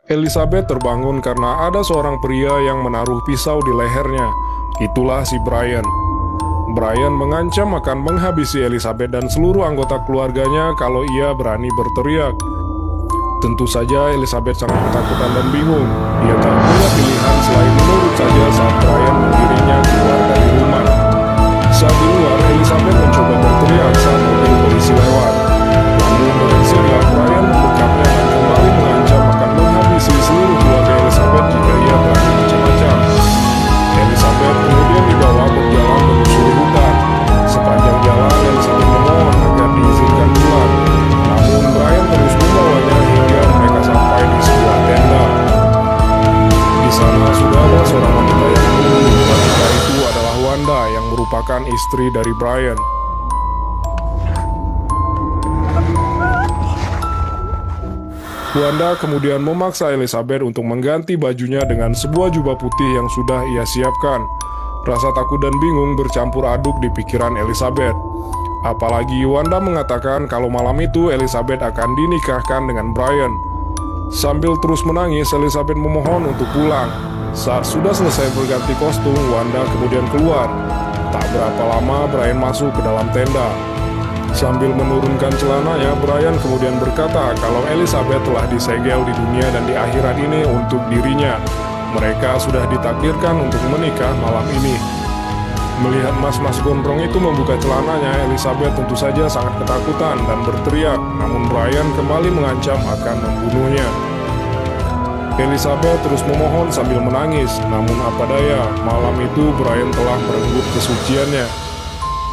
Elizabeth terbangun karena ada seorang pria yang menaruh pisau di lehernya. Itulah si Brian. Brian mengancam akan menghabisi Elizabeth dan seluruh anggota keluarganya kalau ia berani berteriak. Tentu saja Elizabeth sangat ketakutan dan bingung. Ia tak punya pilihan selain menurut saja saat Brian menggiringnya keluar dari rumah. Saat di luar, Elizabeth mencoba berteriak saat mobil polisi lewat. Namun dengan sigap, Brian membekapnya dan kembali mengancam akan menghabisi seluruh keluarga Elizabeth jika ia berani macam-macam. Elizabeth kemudian dibawa berjalan menyusuri hutan. Sepanjang jalan, Elizabeth memohon agar diizinkan pulang. Namun Brian terus membawanya hingga mereka sampai di sebuah tenda. Di sana sudah ada seorang wanita yang menunggu. Wanita itu adalah Wanda yang merupakan istri dari Brian. Wanda kemudian memaksa Elizabeth untuk mengganti bajunya dengan sebuah jubah putih yang sudah ia siapkan. Rasa takut dan bingung bercampur aduk di pikiran Elizabeth. Apalagi Wanda mengatakan kalau malam itu Elizabeth akan dinikahkan dengan Brian. Sambil terus menangis, Elizabeth memohon untuk pulang. Saat sudah selesai berganti kostum, Wanda kemudian keluar. Tak berapa lama Brian masuk ke dalam tenda. Sambil menurunkan celananya, Brian kemudian berkata kalau Elizabeth telah disegel di dunia dan di akhirat ini untuk dirinya. Mereka sudah ditakdirkan untuk menikah malam ini. Melihat mas-mas gondrong itu membuka celananya, Elizabeth tentu saja sangat ketakutan dan berteriak. Namun Brian kembali mengancam akan membunuhnya. Elizabeth terus memohon sambil menangis. Namun apa daya, malam itu Brian telah merenggut kesuciannya.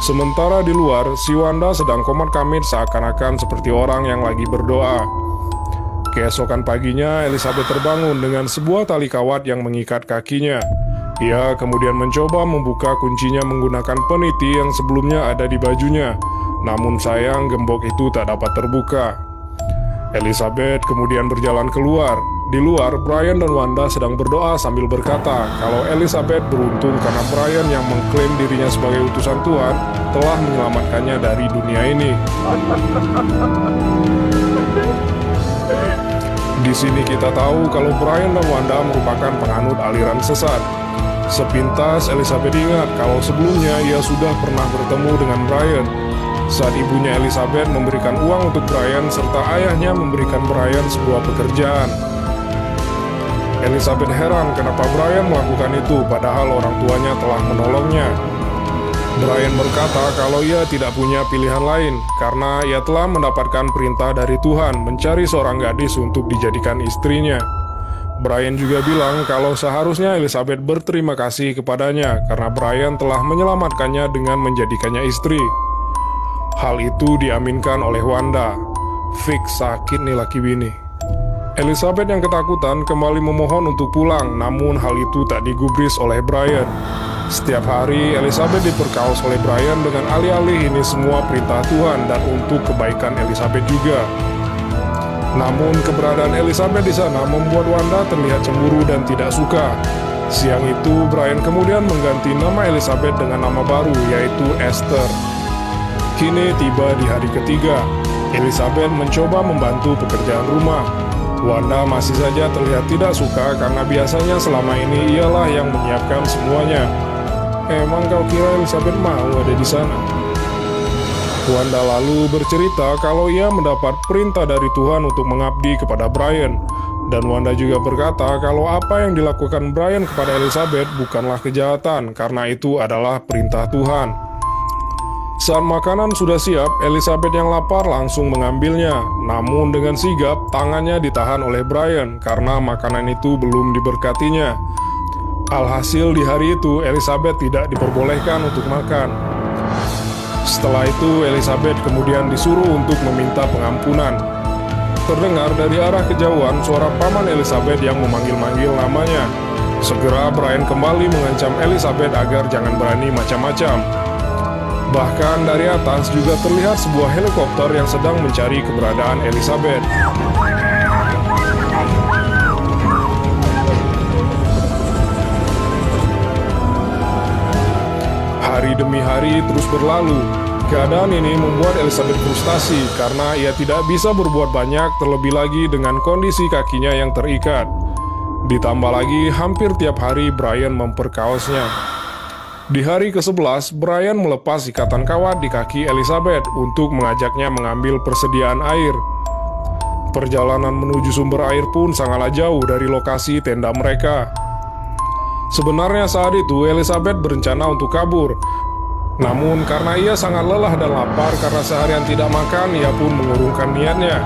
Sementara di luar, si Wanda sedang komat-kamit seakan-akan seperti orang yang lagi berdoa. Keesokan paginya, Elizabeth terbangun dengan sebuah tali kawat yang mengikat kakinya. Ia kemudian mencoba membuka kuncinya menggunakan peniti yang sebelumnya ada di bajunya. Namun sayang, gembok itu tak dapat terbuka. Elizabeth kemudian berjalan keluar. Di luar, Brian dan Wanda sedang berdoa sambil berkata kalau Elizabeth beruntung karena Brian yang mengklaim dirinya sebagai utusan Tuhan telah menyelamatkannya dari dunia ini. Di sini kita tahu kalau Brian dan Wanda merupakan penganut aliran sesat. Sepintas Elizabeth ingat kalau sebelumnya ia sudah pernah bertemu dengan Brian. Saat ibunya Elizabeth memberikan uang untuk Brian serta ayahnya memberikan Brian sebuah pekerjaan. Elizabeth heran kenapa Brian melakukan itu padahal orang tuanya telah menolongnya. Brian berkata kalau ia tidak punya pilihan lain karena ia telah mendapatkan perintah dari Tuhan mencari seorang gadis untuk dijadikan istrinya. Brian juga bilang kalau seharusnya Elizabeth berterima kasih kepadanya karena Brian telah menyelamatkannya dengan menjadikannya istri. Hal itu diaminkan oleh Wanda. Fix sakit nih laki bini. Elizabeth yang ketakutan kembali memohon untuk pulang, namun hal itu tak digubris oleh Brian. Setiap hari Elizabeth diperkaos oleh Brian dengan alih-alih ini semua perintah Tuhan dan untuk kebaikan Elizabeth juga. Namun keberadaan Elizabeth di sana membuat Wanda terlihat cemburu dan tidak suka. Siang itu Brian kemudian mengganti nama Elizabeth dengan nama baru yaitu Esther. Kini tiba di hari ketiga. Elizabeth mencoba membantu pekerjaan rumah. Wanda masih saja terlihat tidak suka karena biasanya selama ini ialah yang menyiapkan semuanya. Emang kau kira Elizabeth mau ada di sana? Wanda lalu bercerita kalau ia mendapat perintah dari Tuhan untuk mengabdi kepada Brian. Dan Wanda juga berkata kalau apa yang dilakukan Brian kepada Elizabeth bukanlah kejahatan karena itu adalah perintah Tuhan. Saat makanan sudah siap, Elizabeth yang lapar langsung mengambilnya. Namun dengan sigap, tangannya ditahan oleh Brian karena makanan itu belum diberkatinya. Alhasil di hari itu, Elizabeth tidak diperbolehkan untuk makan. Setelah itu, Elizabeth kemudian disuruh untuk meminta pengampunan. Terdengar dari arah kejauhan suara paman Elizabeth yang memanggil-manggil namanya. Segera Brian kembali mengancam Elizabeth agar jangan berani macam-macam. Bahkan dari atas juga terlihat sebuah helikopter yang sedang mencari keberadaan Elizabeth. Hari demi hari terus berlalu. Keadaan ini membuat Elizabeth frustasi karena ia tidak bisa berbuat banyak, terlebih lagi dengan kondisi kakinya yang terikat. Ditambah lagi hampir tiap hari Brian memperkaosnya. Di hari ke-11, Brian melepas ikatan kawat di kaki Elizabeth untuk mengajaknya mengambil persediaan air. Perjalanan menuju sumber air pun sangatlah jauh dari lokasi tenda mereka. Sebenarnya saat itu Elizabeth berencana untuk kabur. Namun karena ia sangat lelah dan lapar karena seharian tidak makan, ia pun mengurungkan niatnya.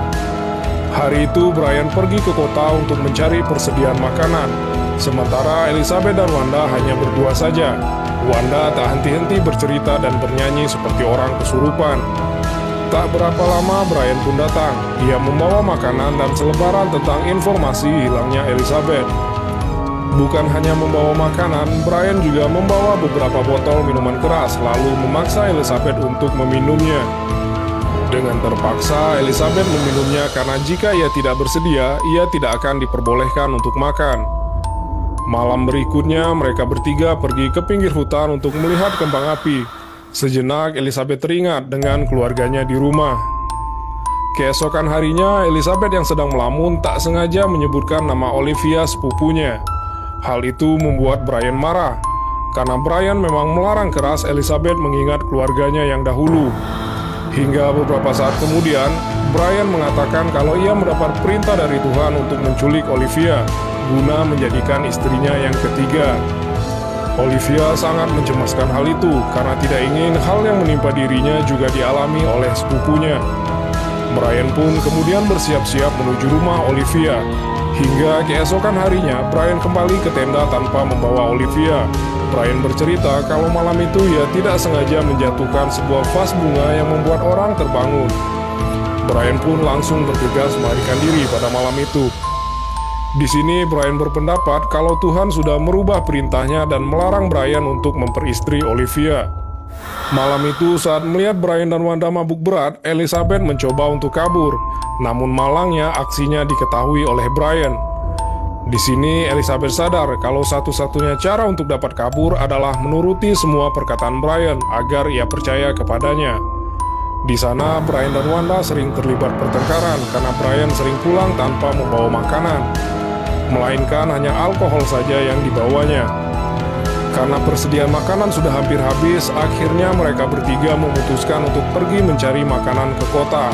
Hari itu Brian pergi ke kota untuk mencari persediaan makanan. Sementara Elizabeth dan Wanda hanya berdua saja. Wanda tak henti-henti bercerita dan bernyanyi seperti orang kesurupan. Tak berapa lama Brian pun datang. Ia membawa makanan dan selebaran tentang informasi hilangnya Elizabeth. Bukan hanya membawa makanan, Brian juga membawa beberapa botol minuman keras, lalu memaksa Elizabeth untuk meminumnya. Dengan terpaksa, Elizabeth meminumnya karena jika ia tidak bersedia, ia tidak akan diperbolehkan untuk makan. Malam berikutnya, mereka bertiga pergi ke pinggir hutan untuk melihat kembang api. Sejenak, Elizabeth teringat dengan keluarganya di rumah. Keesokan harinya, Elizabeth yang sedang melamun tak sengaja menyebutkan nama Olivia, sepupunya. Hal itu membuat Brian marah, karena Brian memang melarang keras Elizabeth mengingat keluarganya yang dahulu. Hingga beberapa saat kemudian, Brian mengatakan kalau ia mendapat perintah dari Tuhan untuk menculik Olivia, guna menjadikan istrinya yang ketiga. Olivia sangat mencemaskan hal itu, karena tidak ingin hal yang menimpa dirinya juga dialami oleh sepupunya. Brian pun kemudian bersiap-siap menuju rumah Olivia. Hingga keesokan harinya, Brian kembali ke tenda tanpa membawa Olivia. Brian bercerita kalau malam itu ia tidak sengaja menjatuhkan sebuah vas bunga yang membuat orang terbangun. Brian pun langsung bergegas melarikan diri pada malam itu. Di sini Brian berpendapat kalau Tuhan sudah merubah perintahnya dan melarang Brian untuk memperistri Olivia. Malam itu saat melihat Brian dan Wanda mabuk berat, Elizabeth mencoba untuk kabur. Namun malangnya aksinya diketahui oleh Brian. Di sini Elizabeth sadar kalau satu-satunya cara untuk dapat kabur adalah menuruti semua perkataan Brian agar ia percaya kepadanya. Di sana Brian dan Wanda sering terlibat pertengkaran karena Brian sering pulang tanpa membawa makanan, melainkan hanya alkohol saja yang dibawanya. Karena persediaan makanan sudah hampir habis, akhirnya mereka bertiga memutuskan untuk pergi mencari makanan ke kota.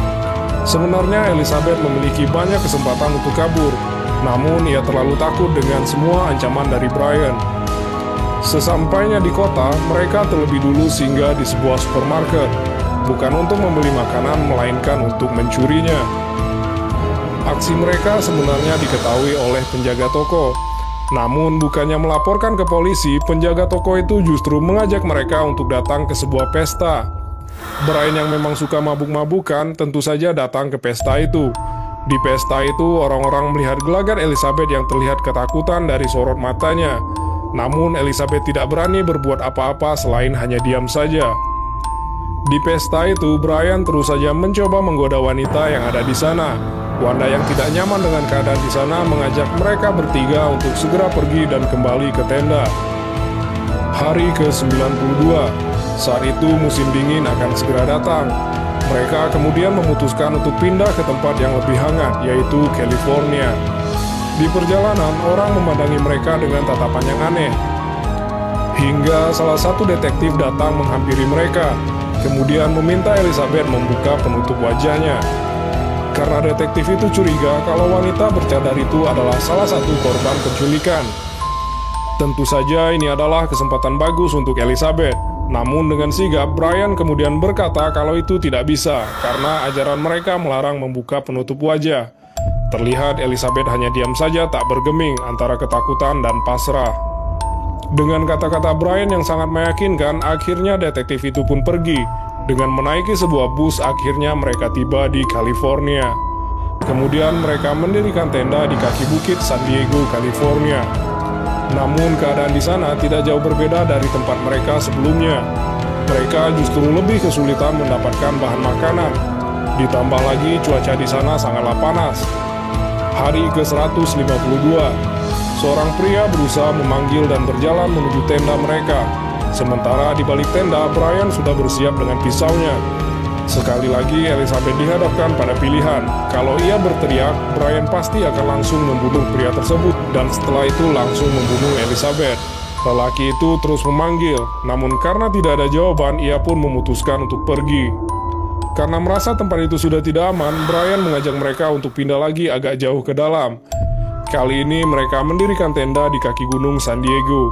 Sebenarnya Elizabeth memiliki banyak kesempatan untuk kabur, namun ia terlalu takut dengan semua ancaman dari Brian. Sesampainya di kota, mereka terlebih dulu singgah di sebuah supermarket, bukan untuk membeli makanan, melainkan untuk mencurinya. Aksi mereka sebenarnya diketahui oleh penjaga toko. Namun bukannya melaporkan ke polisi, penjaga toko itu justru mengajak mereka untuk datang ke sebuah pesta. Brian yang memang suka mabuk-mabukan tentu saja datang ke pesta itu. Di pesta itu orang-orang melihat gelagat Elizabeth yang terlihat ketakutan dari sorot matanya. Namun Elizabeth tidak berani berbuat apa-apa selain hanya diam saja. Di pesta itu Brian terus saja mencoba menggoda wanita yang ada di sana. Wanda yang tidak nyaman dengan keadaan di sana mengajak mereka bertiga untuk segera pergi dan kembali ke tenda. Hari ke-92, saat itu musim dingin akan segera datang. Mereka kemudian memutuskan untuk pindah ke tempat yang lebih hangat, yaitu California. Di perjalanan, orang memandangi mereka dengan tatapan yang aneh. Hingga salah satu detektif datang menghampiri mereka, kemudian meminta Elizabeth membuka penutup wajahnya. Karena detektif itu curiga kalau wanita bercadar itu adalah salah satu korban penculikan. Tentu saja ini adalah kesempatan bagus untuk Elizabeth. Namun dengan sigap, Brian kemudian berkata kalau itu tidak bisa, karena ajaran mereka melarang membuka penutup wajah. Terlihat Elizabeth hanya diam saja tak bergeming antara ketakutan dan pasrah. Dengan kata-kata Brian yang sangat meyakinkan, akhirnya detektif itu pun pergi. Dengan menaiki sebuah bus, akhirnya mereka tiba di California. Kemudian mereka mendirikan tenda di kaki bukit San Diego, California. Namun keadaan di sana tidak jauh berbeda dari tempat mereka sebelumnya. Mereka justru lebih kesulitan mendapatkan bahan makanan. Ditambah lagi cuaca di sana sangatlah panas. Hari ke-152, seorang pria berusaha memanggil dan berjalan menuju tenda mereka. Sementara di balik tenda, Brian sudah bersiap dengan pisaunya. Sekali lagi Elizabeth dihadapkan pada pilihan. Kalau ia berteriak, Brian pasti akan langsung membunuh pria tersebut, dan setelah itu langsung membunuh Elizabeth. Lelaki itu terus memanggil, namun karena tidak ada jawaban, ia pun memutuskan untuk pergi. Karena merasa tempat itu sudah tidak aman, Brian mengajak mereka untuk pindah lagi agak jauh ke dalam. Kali ini mereka mendirikan tenda di kaki gunung San Diego.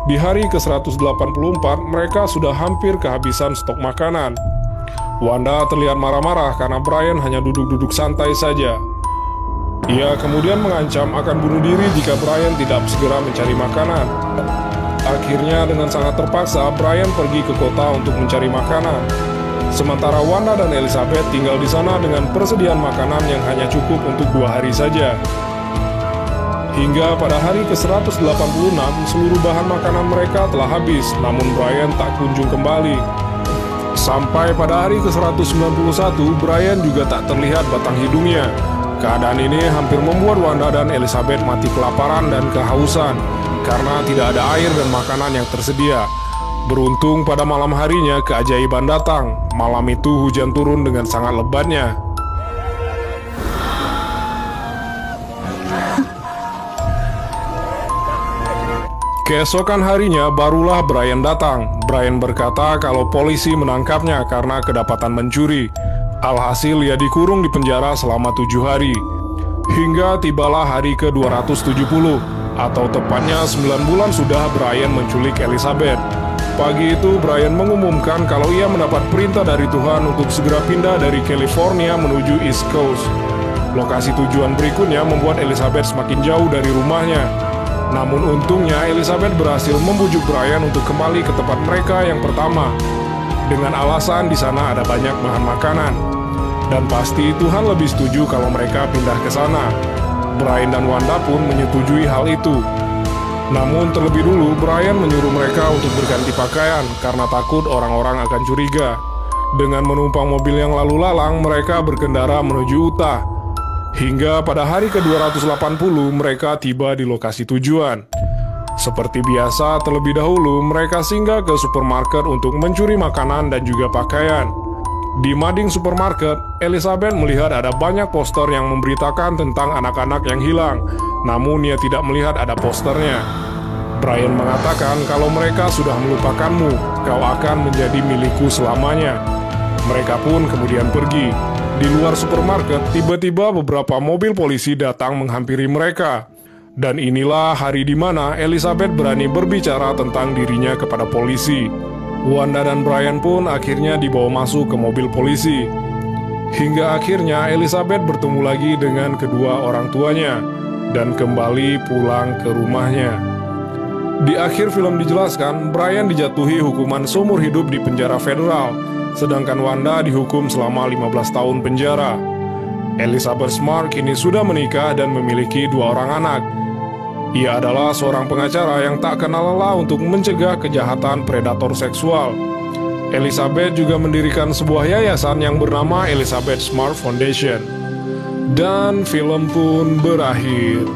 Di hari ke-184, mereka sudah hampir kehabisan stok makanan. Wanda terlihat marah-marah karena Brian hanya duduk-duduk santai saja. Ia kemudian mengancam akan bunuh diri jika Brian tidak segera mencari makanan. Akhirnya dengan sangat terpaksa, Brian pergi ke kota untuk mencari makanan. Sementara Wanda dan Elizabeth tinggal di sana dengan persediaan makanan yang hanya cukup untuk 2 hari saja. Hingga pada hari ke-186, seluruh bahan makanan mereka telah habis, namun Brian tak kunjung kembali. Sampai pada hari ke-191, Brian juga tak terlihat batang hidungnya. Keadaan ini hampir membuat Wanda dan Elizabeth mati kelaparan dan kehausan, karena tidak ada air dan makanan yang tersedia. Beruntung pada malam harinya keajaiban datang. Malam itu hujan turun dengan sangat lebatnya. Keesokan harinya barulah Brian datang. Brian berkata kalau polisi menangkapnya karena kedapatan mencuri. Alhasil ia dikurung di penjara selama 7 hari. Hingga tibalah hari ke-270, atau tepatnya 9 bulan sudah Brian menculik Elizabeth. Pagi itu Brian mengumumkan kalau ia mendapat perintah dari Tuhan untuk segera pindah dari California menuju East Coast. Lokasi tujuan berikutnya membuat Elizabeth semakin jauh dari rumahnya. Namun untungnya Elizabeth berhasil membujuk Brian untuk kembali ke tempat mereka yang pertama, dengan alasan di sana ada banyak bahan makanan. Dan pasti Tuhan lebih setuju kalau mereka pindah ke sana. Brian dan Wanda pun menyetujui hal itu. Namun terlebih dulu Brian menyuruh mereka untuk berganti pakaian karena takut orang-orang akan curiga. Dengan menumpang mobil yang lalu lalang, mereka berkendara menuju Utah. Hingga pada hari ke-280 mereka tiba di lokasi tujuan. Seperti biasa, terlebih dahulu mereka singgah ke supermarket untuk mencuri makanan dan juga pakaian. Di mading supermarket, Elizabeth melihat ada banyak poster yang memberitakan tentang anak-anak yang hilang. Namun ia tidak melihat ada posternya. Brian mengatakan kalau mereka sudah melupakanmu, kau akan menjadi milikku selamanya. Mereka pun kemudian pergi. Di luar supermarket, tiba-tiba beberapa mobil polisi datang menghampiri mereka. Dan inilah hari di mana Elizabeth berani berbicara tentang dirinya kepada polisi. Wanda dan Brian pun akhirnya dibawa masuk ke mobil polisi. Hingga akhirnya Elizabeth bertemu lagi dengan kedua orang tuanya dan kembali pulang ke rumahnya. Di akhir film dijelaskan, Brian dijatuhi hukuman seumur hidup di penjara federal, sedangkan Wanda dihukum selama 15 tahun penjara. Elizabeth Smart kini sudah menikah dan memiliki 2 orang anak. Ia adalah seorang pengacara yang tak kenal lelah untuk mencegah kejahatan predator seksual. Elizabeth juga mendirikan sebuah yayasan yang bernama Elizabeth Smart Foundation. Dan film pun berakhir.